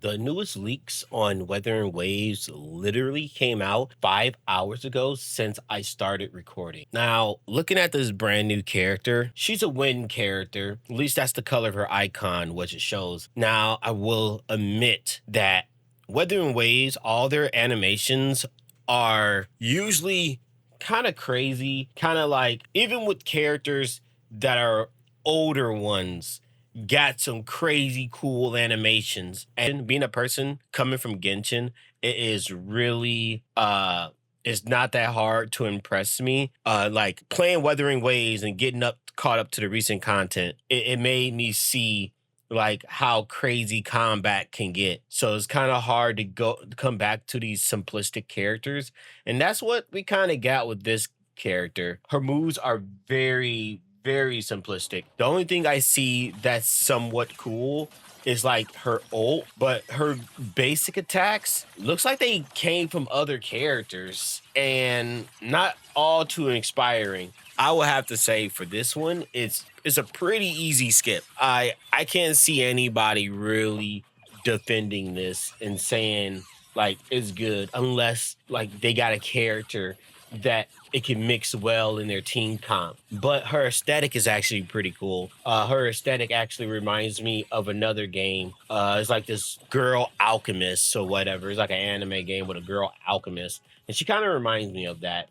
The newest leaks on Weather and Waves literally came out 5 hours ago since I started recording. Now, looking at this brand new character, she's a wind character. At least that's the color of her icon, which it shows. Now, I will admit that Weather and Waves, all their animations are usually kind of crazy, kind of like even with characters that are older ones got some crazy cool animations. And being a person coming from Genshin, it is really it's not that hard to impress me. Like playing Wuthering Waves and getting up caught up to the recent content, it made me see like how crazy combat can get. So it's kind of hard to go come back to these simplistic characters. And that's what we kind of got with this character. Her moves are very simplistic. The only thing I see that's somewhat cool is like her ult, but her basic attacks looks like they came from other characters and not all too inspiring. I will have to say for this one, it's a pretty easy skip. I can't see anybody really defending this and saying like it's good unless like they got a character that it can mix well in their team comp. But her aesthetic is actually pretty cool. Her aesthetic actually reminds me of another game. It's like this girl alchemist or whatever. It's like an anime game with a girl alchemist, and she kind of reminds me of that.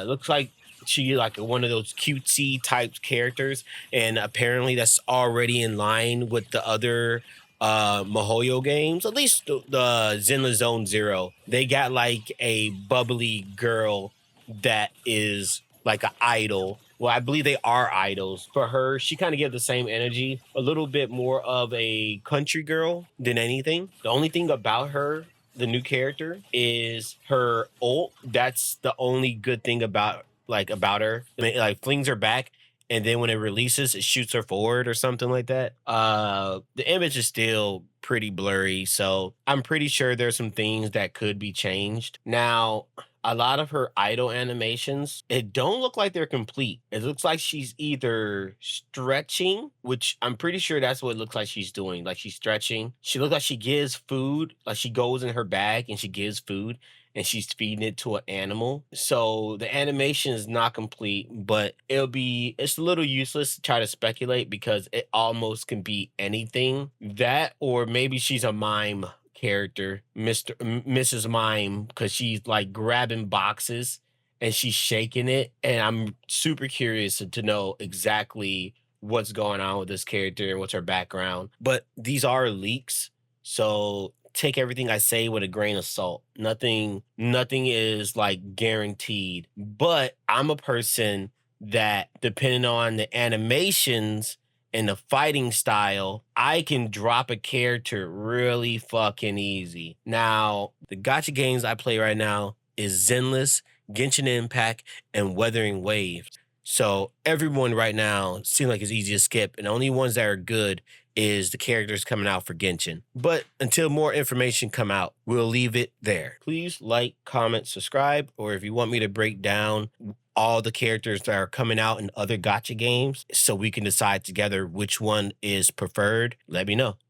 Looks like she like one of those cutesy type characters, and apparently that's already in line with the other Mihoyo games, at least the Zenless Zone Zero. They got like a bubbly girl that is like an idol. Well, I believe they are idols. For her, she kind of gives the same energy, a little bit more of a country girl than anything. The only thing about her, the new character, is her ult. That's the only good thing about her. It like flings her back, and then when it releases, it shoots her forward or something like that. The image is still pretty blurry, so I'm pretty sure there's some things that could be changed. Now, a lot of her idle animations, it don't look like they're complete. It looks like she's either stretching, which I'm pretty sure that's what it looks like she's doing. Like she's stretching. She looks like she gives food, like she goes in her bag and she gives food and she's feeding it to an animal. So the animation is not complete, but it's a little useless to try to speculate because it almost can be anything. That or maybe she's a mime character, Mrs. Mime, because she's like grabbing boxes and she's shaking it. And I'm super curious to know exactly what's going on with this character and what's her background. But these are leaks, so take everything I say with a grain of salt. Nothing is like guaranteed. But I'm a person that depending on the animations and the fighting style, I can drop a character really fucking easy. Now, the gotcha games I play right now is Zenless, Genshin Impact, and Weathering Waves. So everyone right now seems like it's easy to skip, and the only ones that are good is the characters coming out for Genshin. But until more information come out, we'll leave it there. Please like, comment, subscribe, or if you want me to break down all the characters that are coming out in other gotcha games so we can decide together which one is preferred, let me know.